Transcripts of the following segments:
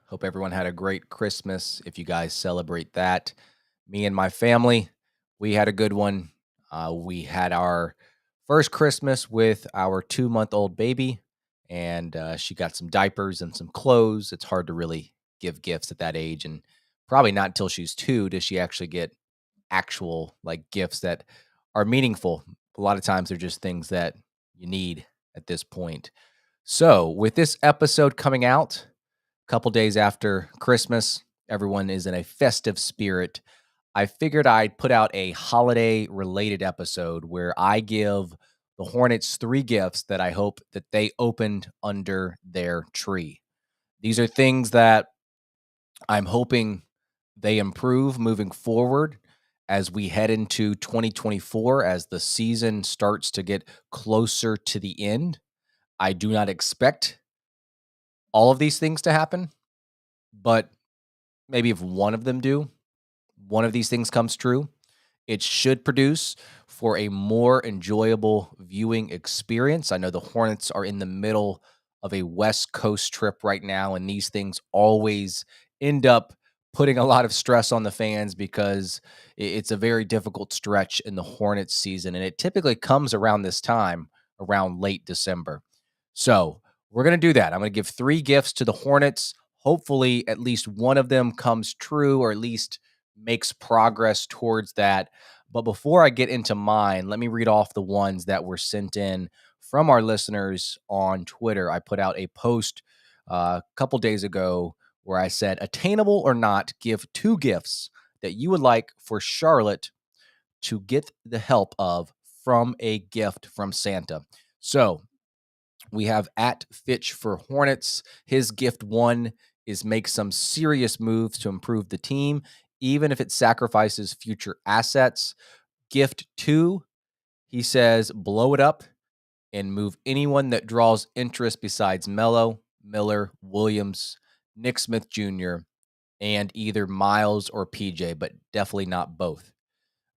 Hope everyone had a great Christmas. If you guys celebrate that, me and my family, we had a good one. We had our first Christmas with our 2-month-old baby, and she got some diapers and some clothes. It's hard to really give gifts at that age, and probably not until she's 2 does she actually get actual like gifts that are meaningful. A lot of times they're just things that you need at this point. So, with this episode coming out a couple days after Christmas, everyone is in a festive spirit. I figured I'd put out a holiday related episode where I give the Hornets 3 gifts that I hope that they opened under their tree. These are things that I'm hoping they improve moving forward as we head into 2024 as the season starts to get closer to the end. I do not expect all of these things to happen, but maybe if one of them do, one of these things comes true, it should produce for a more enjoyable viewing experience. I know the Hornets are in the middle of a West Coast trip right now, and these things always end up putting a lot of stress on the fans because it's a very difficult stretch in the Hornets season, and it typically comes around this time, around late December. So we're going to do that. I'm going to give 3 gifts to the Hornets. Hopefully, at least one of them comes true, or at least makes progress towards that. But before I get into mine, let me read off the ones that were sent in from our listeners on Twitter. I put out a post a couple days ago where I said, attainable or not, give 2 gifts that you would like for Charlotte to get the help of from a gift from Santa. So we have at Fitch for Hornets. His gift 1 is make some serious moves to improve the team, even if it sacrifices future assets. Gift 2, he says, blow it up and move anyone that draws interest besides Melo, Miller, Williams, Nick Smith Jr., and either Miles or PJ, but definitely not both.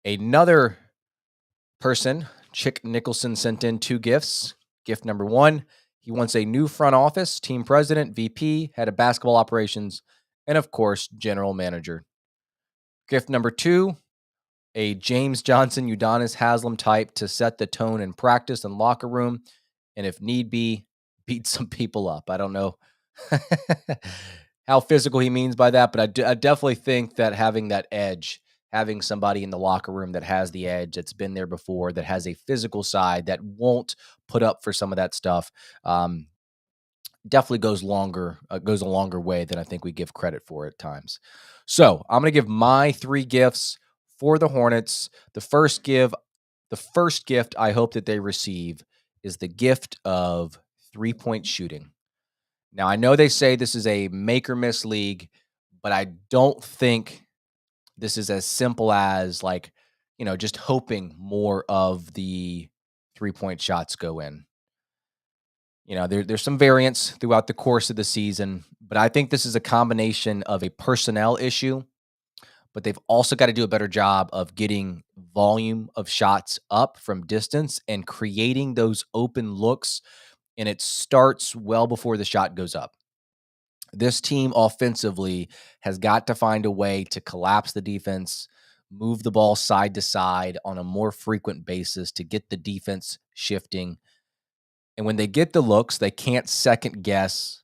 Another person, Chick Nicholson, sent in 2 gifts. Gift number 1, he wants a new front office, team president, VP, head of basketball operations, and of course, general manager. Gift number 2, a James Johnson, Udonis Haslam type to set the tone in practice and locker room, and if need be, beat some people up. I don't know how physical he means by that, but I definitely think that having that edge, having somebody in the locker room that has the edge, that's been there before, that has a physical side, that won't put up for some of that stuff, definitely goes a longer way than I think we give credit for at times. So I'm going to give my 3 gifts for the Hornets. The first gift I hope that they receive is the gift of 3-point shooting. Now, I know they say this is a make or miss league, but I don't think this is as simple as just hoping more of the 3-point shots go in. There's some variance throughout the course of the season, but I think this is a combination of a personnel issue, but they've also got to do a better job of getting volume of shots up from distance and creating those open looks. And it starts well before the shot goes up. This team offensively has got to find a way to collapse the defense, move the ball side to side on a more frequent basis to get the defense shifting. And when they get the looks, they can't second guess,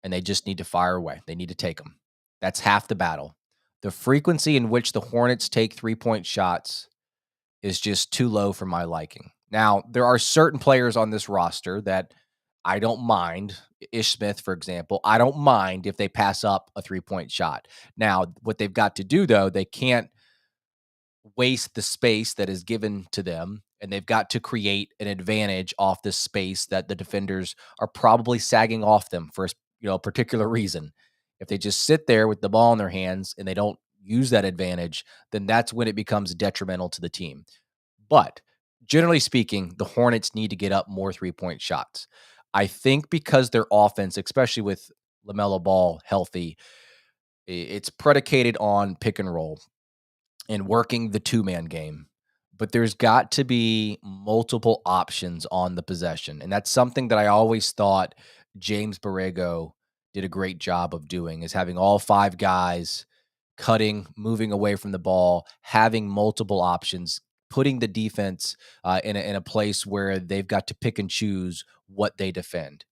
and they just need to fire away. They need to take them. That's half the battle. The frequency in which the Hornets take 3-point shots is just too low for my liking. Now, there are certain players on this roster that I don't mind. Ish Smith, for example, I don't mind if they pass up a 3-point shot. Now, what they've got to do, though, they can't waste the space that is given to them, and they've got to create an advantage off this space that the defenders are probably sagging off them for a particular reason. If they just sit there with the ball in their hands and they don't use that advantage, then that's when it becomes detrimental to the team. But generally speaking, the Hornets need to get up more 3-point shots. I think because their offense, especially with LaMelo Ball healthy, it's predicated on pick and roll and working the 2-man game. But there's got to be multiple options on the possession. And that's something that I always thought James Borrego did a great job of doing, is having all five guys cutting, moving away from the ball, having multiple options, putting the defense in a place where they've got to pick and choose what they defend.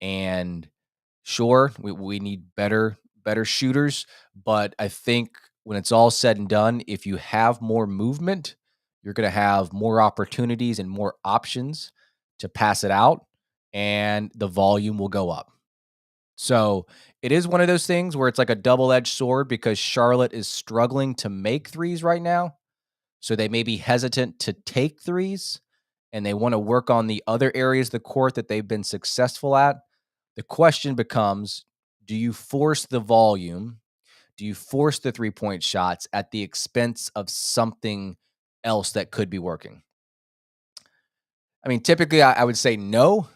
And sure, we need better shooters, but I think when it's all said and done, if you have more movement, you're going to have more opportunities and more options to pass it out, and the volume will go up. So it is one of those things where it's like a double edged sword because Charlotte is struggling to make threes right now. So they may be hesitant to take threes and they want to work on the other areas of the court that they've been successful at. The question becomes, do you force the volume? Do you force the 3-point shots at the expense of something else that could be working? I mean, typically I would say no,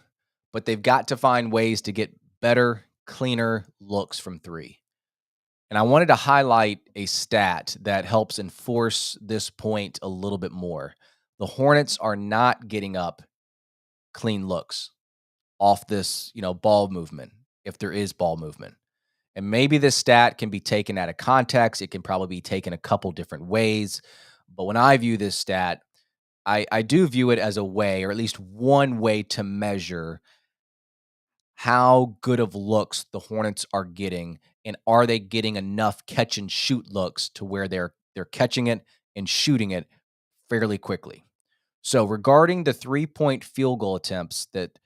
but they've got to find ways to get better, cleaner looks from three. And I wanted to highlight a stat that helps enforce this point a little bit more. The Hornets are not getting up clean looks off this, ball movement, if there is ball movement. And maybe this stat can be taken out of context. It can probably be taken a couple different ways. But when I view this stat, I do view it as a way, or at least one way to measure how good of looks the Hornets are getting, and are they getting enough catch and shoot looks to where they're catching it and shooting it fairly quickly. So regarding the 3-point field goal attempts that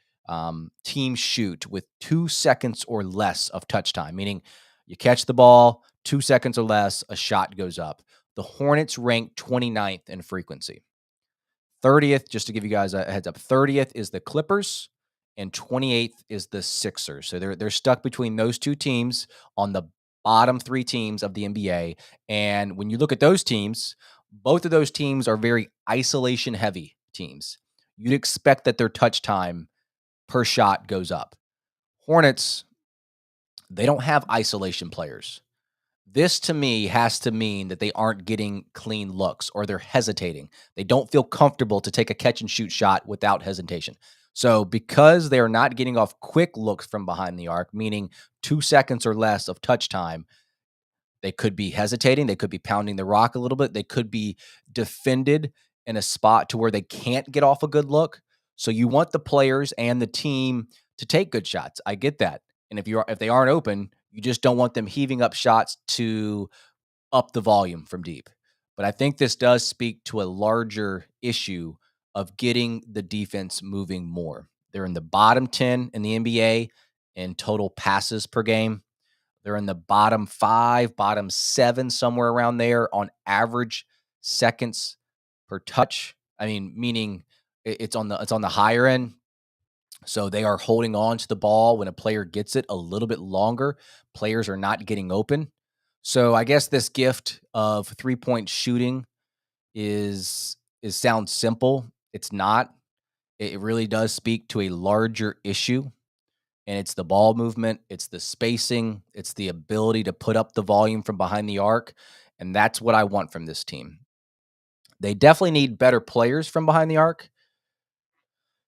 teams shoot with 2 seconds or less of touch time, meaning you catch the ball, 2 seconds or less, a shot goes up. The Hornets rank 29th in frequency. 30th, just to give you guys a heads up, 30th is the Clippers and 28th is the Sixers. So they're stuck between those two teams on the bottom three teams of the NBA. And when you look at those teams, both of those teams are very isolation heavy teams. You'd expect that their touch time per shot goes up. Hornets, they don't have isolation players. This to me has to mean that they aren't getting clean looks or they're hesitating. They don't feel comfortable to take a catch and shoot shot without hesitation. So, because they are not getting off quick looks from behind the arc, meaning 2 seconds or less of touch time, they could be hesitating. They could be pounding the rock a little bit. They could be defended in a spot to where they can't get off a good look. So, you want the players and the team to take good shots. I get that. And if they aren't open, you just don't want them heaving up shots to up the volume from deep. But I think this does speak to a larger issue of getting the defense moving more. They're in the bottom 10 in the NBA in total passes per game. They're in the bottom 5, bottom 7, somewhere around there on average seconds per touch. I mean, meaning it's on the higher end. So they are holding on to the ball when a player gets it a little bit longer. Players are not getting open. So I guess this gift of 3-point shooting is sounds simple. It's not. It really does speak to a larger issue, and it's the ball movement, it's the spacing, it's the ability to put up the volume from behind the arc, and that's what I want from this team. They definitely need better players from behind the arc.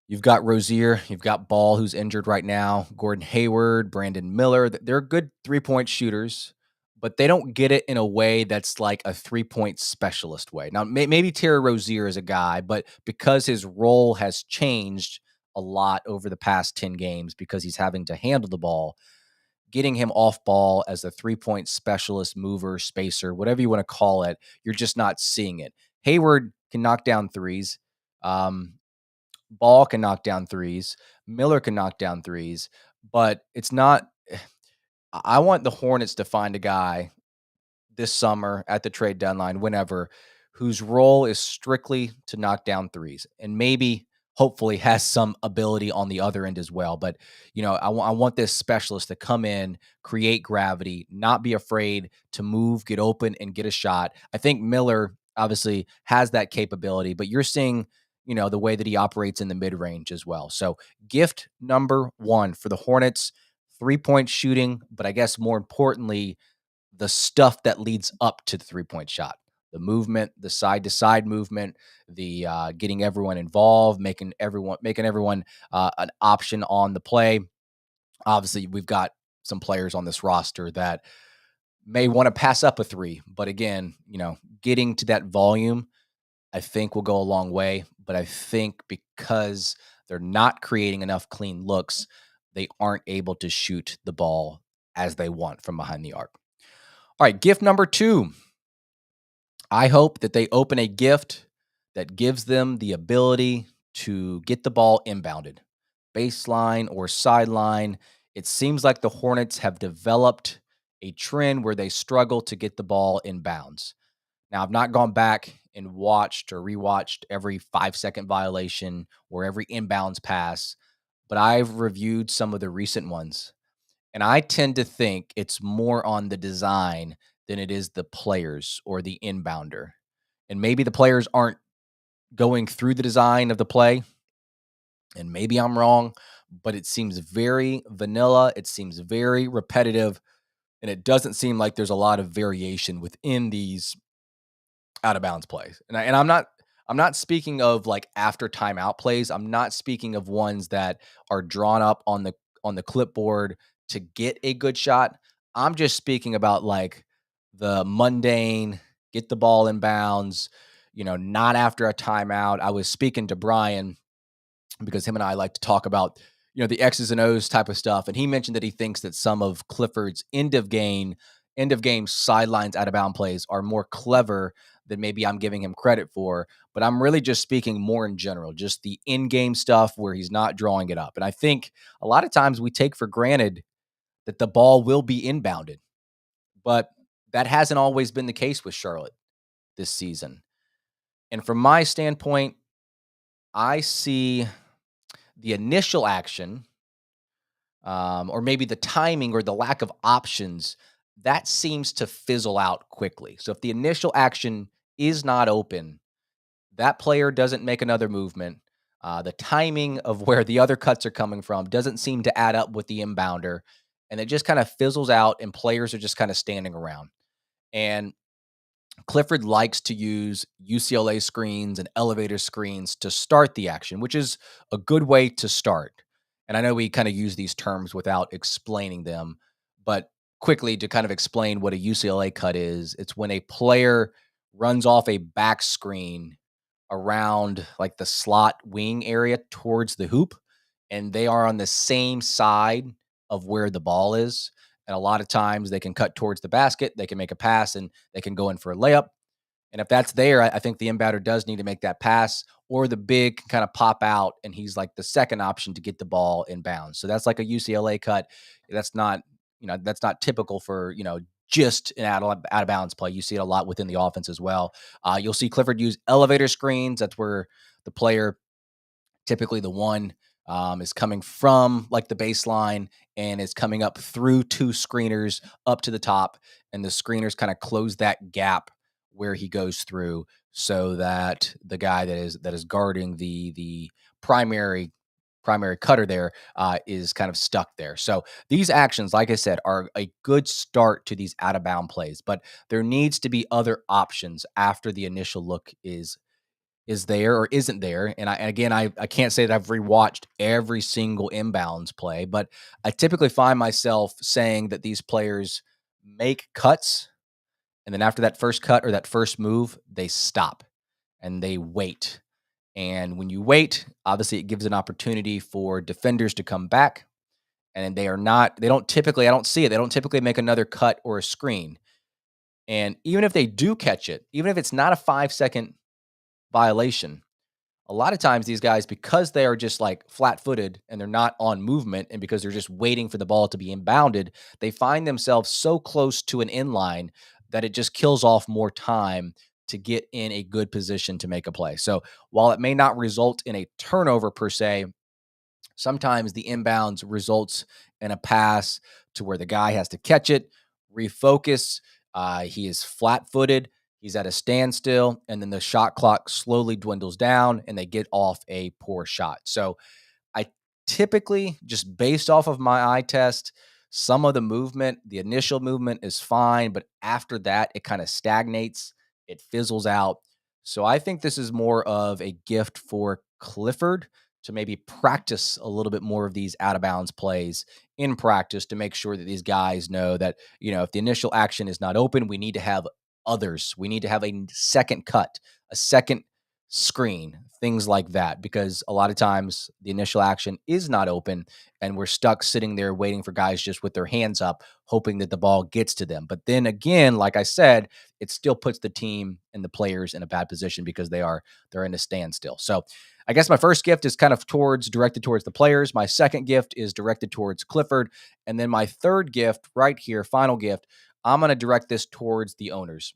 You've got Rozier, you've got Ball, who's injured right now, Gordon Hayward, Brandon Miller. They're good 3-point shooters, but they don't get it in a way that's like a 3-point specialist way. Now, maybe Terry Rozier is a guy, but because his role has changed a lot over the past 10 games because he's having to handle the ball, getting him off ball as a 3-point specialist, mover, spacer, whatever you want to call it, you're just not seeing it. Hayward can knock down threes. Ball can knock down threes. Miller can knock down threes, but it's not. I want the Hornets to find a guy this summer at the trade deadline, whenever, whose role is strictly to knock down threes and maybe hopefully has some ability on the other end as well. But, I want this specialist to come in, create gravity, not be afraid to move, get open, and get a shot. I think Miller obviously has that capability, but you're seeing, the way that he operates in the mid range as well. So, gift number one for the Hornets, 3-point shooting, but I guess more importantly, the stuff that leads up to the 3-point shot, the movement, the side to side movement, the getting everyone involved, making everyone an option on the play. Obviously, we've got some players on this roster that may want to pass up a three. But again, getting to that volume, I think will go a long way. But I think because they're not creating enough clean looks, they aren't able to shoot the ball as they want from behind the arc. All right, gift number 2. I hope that they open a gift that gives them the ability to get the ball inbounded, baseline or sideline. It seems like the Hornets have developed a trend where they struggle to get the ball in bounds. Now, I've not gone back and watched or rewatched every 5-second violation or every inbounds pass, but I've reviewed some of the recent ones. And I tend to think it's more on the design than it is the players or the inbounder. And maybe the players aren't going through the design of the play. And maybe I'm wrong, but it seems very vanilla. It seems very repetitive. And it doesn't seem like there's a lot of variation within these out of bounds plays. And I'm not speaking of like after timeout plays. I'm not speaking of ones that are drawn up on the clipboard to get a good shot. I'm just speaking about like the mundane get the ball in bounds, not after a timeout. I was speaking to Brian because him and I like to talk about, the X's and O's type of stuff. And he mentioned that he thinks that some of Clifford's end of game sidelines out of bound plays are more clever than maybe I'm giving him credit for. But I'm really just speaking more in general, just the in-game stuff where he's not drawing it up. And I think a lot of times we take for granted that the ball will be inbounded, but that hasn't always been the case with Charlotte this season. And from my standpoint, I see the initial action, or maybe the timing or the lack of options, that seems to fizzle out quickly. So if the initial action is not open, that player doesn't make another movement. The timing of where the other cuts are coming from doesn't seem to add up with the inbounder, and it just kind of fizzles out, and players are just kind of standing around. And Clifford likes to use UCLA screens and elevator screens to start the action, which is a good way to start. And I know we kind of use these terms without explaining them, but quickly to kind of explain what a UCLA cut is, it's when a player runs off a back screen around like the slot wing area towards the hoop, and they are on the same side of where the ball is. And a lot of times they can cut towards the basket, they can make a pass, and they can go in for a layup. And if that's there, I think the inbounder does need to make that pass, or the big can kind of pop out, and he's like the second option to get the ball in bounds. So that's like a UCLA cut. That's not typical for just an out of bounds play. You see it a lot within the offense as well. You'll see Clifford use elevator screens. That's where the player, typically the one, is coming from like the baseline and is coming up through two screeners up to the top, and the screeners kind of close that gap where he goes through, so that the guy that is guarding the primary cutter there is kind of stuck there. So these actions, like I said, are a good start to these out of bound plays, but there needs to be other options after the initial look is there or isn't there. And I can't say that I've rewatched every single inbounds play, but I typically find myself saying that these players make cuts, and then after that first cut or that first move, they stop and they wait. And when you wait, obviously it gives an opportunity for defenders to come back. And they don't typically, I don't see it. They don't typically make another cut or a screen. And even if they do catch it, even if it's not a 5-second violation, a lot of times these guys, because they are just like flat-footed and they're not on movement, and because they're just waiting for the ball to be inbounded, they find themselves so close to an inline that it just kills off more time to get in a good position to make a play. So while it may not result in a turnover per se, sometimes the inbounds results in a pass to where the guy has to catch it, refocus. He is flat footed. He's at a standstill, and then the shot clock slowly dwindles down, and they get off a poor shot. So I typically, just based off of my eye test, some of the movement, the initial movement is fine, but after that, it kind of stagnates, it fizzles out. So I think this is more of a gift for Clifford to maybe practice a little bit more of these out of bounds plays in practice to make sure that these guys know that, if the initial action is not open, we need to have others. We need to have a second cut, a second screen, things like that, because a lot of times the initial action is not open and we're stuck sitting there waiting for guys just with their hands up, hoping that the ball gets to them. But then again, like I said, it still puts the team and the players in a bad position because they're in a standstill. So I guess my first gift is kind of directed towards the players. My second gift is directed towards Clifford. And then my third gift right here, final gift, I'm going to direct this towards the owners.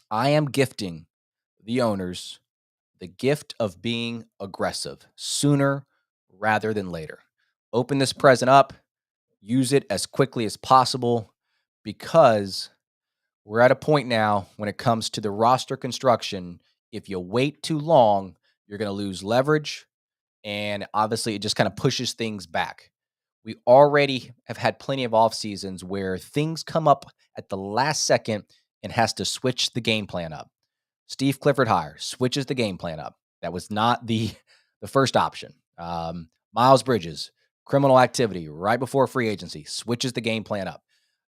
I am gifting the owners the gift of being aggressive sooner rather than later. Open this present up, use it as quickly as possible, because we're at a point now when it comes to the roster construction. If you wait too long, you're going to lose leverage. And obviously, it just kind of pushes things back. We already have had plenty of off seasons where things come up at the last second and has to switch the game plan up. Steve Clifford hire switches the game plan up. That was not the first option. Miles Bridges, criminal activity right before free agency, switches the game plan up.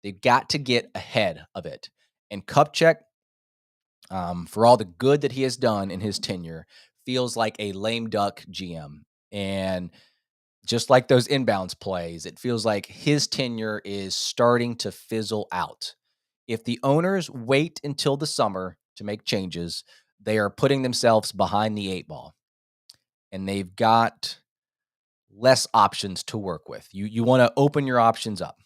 They've got to get ahead of it. And Kupchak, for all the good that he has done in his tenure, feels like a lame duck GM. And just like those inbounds plays, it feels like his tenure is starting to fizzle out. If the owners wait until the summer to make changes, they are putting themselves behind the eight ball, and they've got less options to work with. You want to open your options up.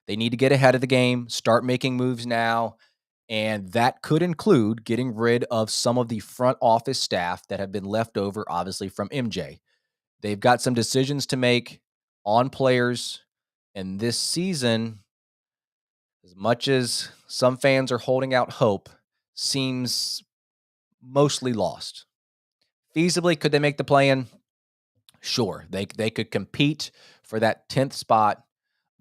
They need to get ahead of the game, start making moves now, and that could include getting rid of some of the front office staff that have been left over, obviously, from MJ. They've got some decisions to make on players, and this season, as much as some fans are holding out hope, seems mostly lost. Feasibly, could they make the play-in? Sure, they could compete for that 10th spot,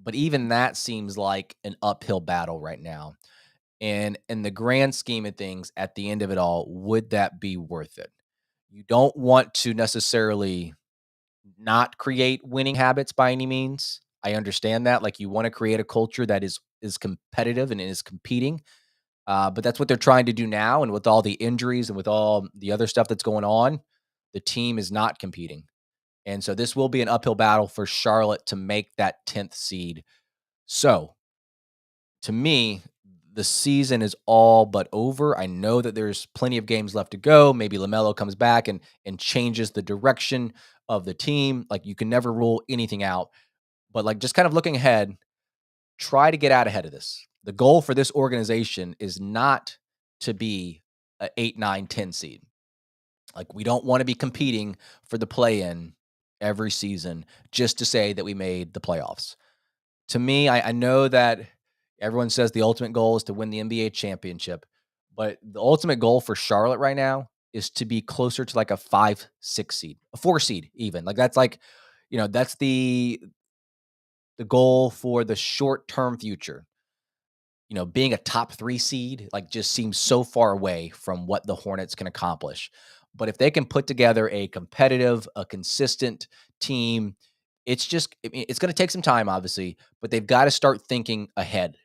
but even that seems like an uphill battle right now. And in the grand scheme of things, at the end of it all, would that be worth it? You don't want to necessarily not create winning habits by any means. I understand that. Like, you want to create a culture that is competitive and is competing. But that's what they're trying to do now. And with all the injuries and with all the other stuff that's going on, the team is not competing. And so this will be an uphill battle for Charlotte to make that 10th seed. So to me, the season is all but over. I know that there's plenty of games left to go. Maybe LaMelo comes back and changes the direction of the team. Like, you can never rule anything out. But like, just kind of looking ahead, try to get out ahead of this. The goal for this organization is not to be a 8, 9, 10 seed. Like, we don't want to be competing for the play-in every season just to say that we made the playoffs. To me, I know that everyone says the ultimate goal is to win the NBA championship, but the ultimate goal for Charlotte right now is to be closer to like a 5, 6 seed, a 4 seed even. Like, that's like, that's the goal for the short-term future. Being a top 3 seed, like, just seems so far away from what the Hornets can accomplish. But if they can put together a competitive, a consistent team, it's going to take some time, obviously, but they've got to start thinking ahead.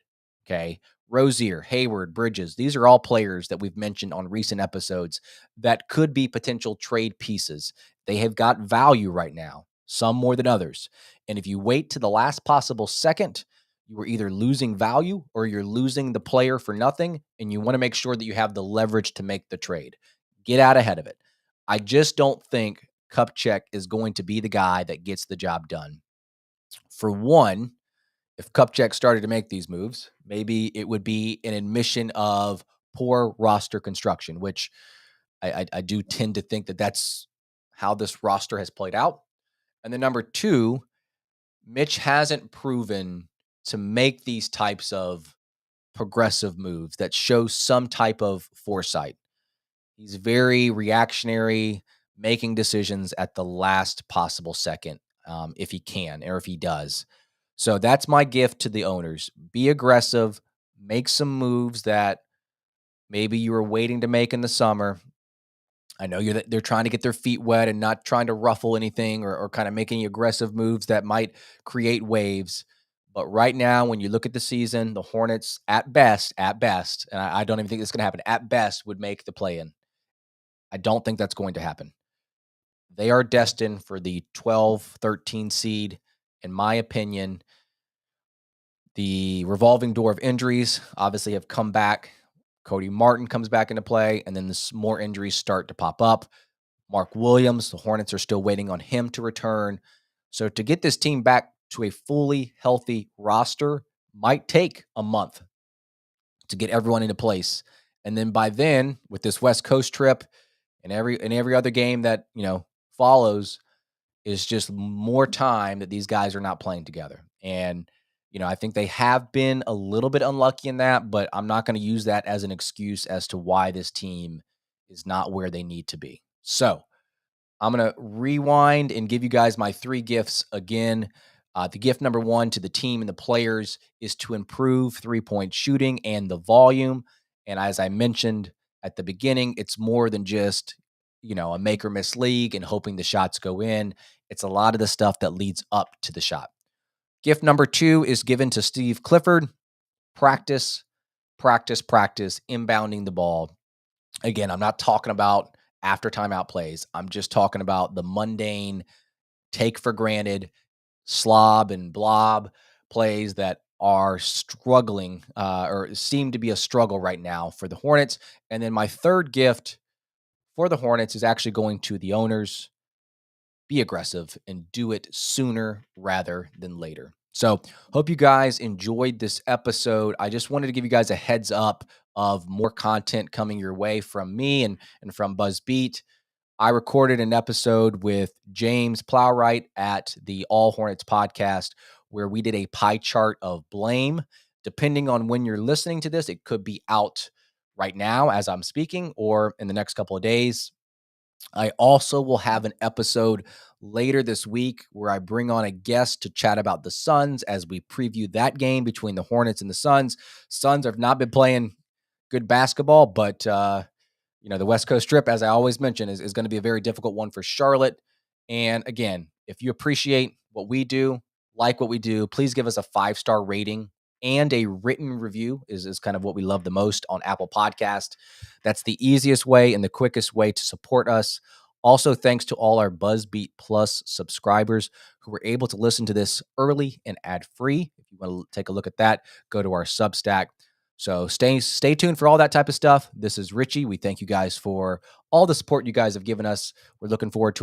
Okay. Rozier, Hayward, Bridges, these are all players that we've mentioned on recent episodes that could be potential trade pieces. They have got value right now, some more than others. And if you wait to the last possible second, you are either losing value or you're losing the player for nothing, and you want to make sure that you have the leverage to make the trade. Get out ahead of it. I just don't think Kupchak is going to be the guy that gets the job done. For one, if Kupchak started to make these moves, maybe it would be an admission of poor roster construction, which I do tend to think that that's how this roster has played out. And then number two, Mitch hasn't proven to make these types of progressive moves that show some type of foresight. He's very reactionary, making decisions at the last possible second, if he can or if he does. So that's my gift to the owners. Be aggressive, make some moves that maybe you were waiting to make in the summer. I know they're trying to get their feet wet and not trying to ruffle anything or kind of make any aggressive moves that might create waves. But right now, when you look at the season, the Hornets at best, and I don't even think it's going to happen, at best would make the play in. I don't think that's going to happen. They are destined for the 12, 13 seed. In my opinion, the revolving door of injuries obviously have come back. Cody Martin comes back into play, and then more injuries start to pop up. Mark Williams, the Hornets are still waiting on him to return. So to get this team back to a fully healthy roster might take a month to get everyone into place. And then by then, with this West Coast trip and every other game that, follows, is just more time that these guys are not playing together. And, I think they have been a little bit unlucky in that, but I'm not going to use that as an excuse as to why this team is not where they need to be. So I'm going to rewind and give you guys my 3 gifts again. The gift number 1 to the team and the players is to improve 3-point shooting and the volume. And as I mentioned at the beginning, it's more than just, a make or miss league and hoping the shots go in. It's a lot of the stuff that leads up to the shot. Gift number 2 is given to Steve Clifford. Practice, practice, practice, inbounding the ball. Again, I'm not talking about after timeout plays. I'm just talking about the mundane, take for granted, slob and blob plays that are struggling or seem to be a struggle right now for the Hornets. And then my third gift for the Hornets is actually going to the owners. Be aggressive and do it sooner rather than later. So, hope you guys enjoyed this episode. I just wanted to give you guys a heads up of more content coming your way from me and from BuzzBeat. I recorded an episode with James Plowright at the All Hornets podcast where we did a pie chart of blame. Depending on when you're listening to this, it could be out right now as I'm speaking or in the next couple of days. I also will have an episode later this week where I bring on a guest to chat about the Suns as we preview that game between the Hornets and the Suns. Suns have not been playing good basketball, but the West Coast trip, as I always mention, is going to be a very difficult one for Charlotte. And again, if you appreciate what we do, like what we do, please give us a 5-star rating and a written review is kind of what we love the most on Apple Podcast. That's the easiest way and the quickest way to support us. Also, thanks to all our BuzzBeat Plus subscribers who were able to listen to this early and ad-free. If you want to take a look at that, go to our Substack. So stay tuned for all that type of stuff. This is Richie. We thank you guys for all the support you guys have given us. We're looking forward to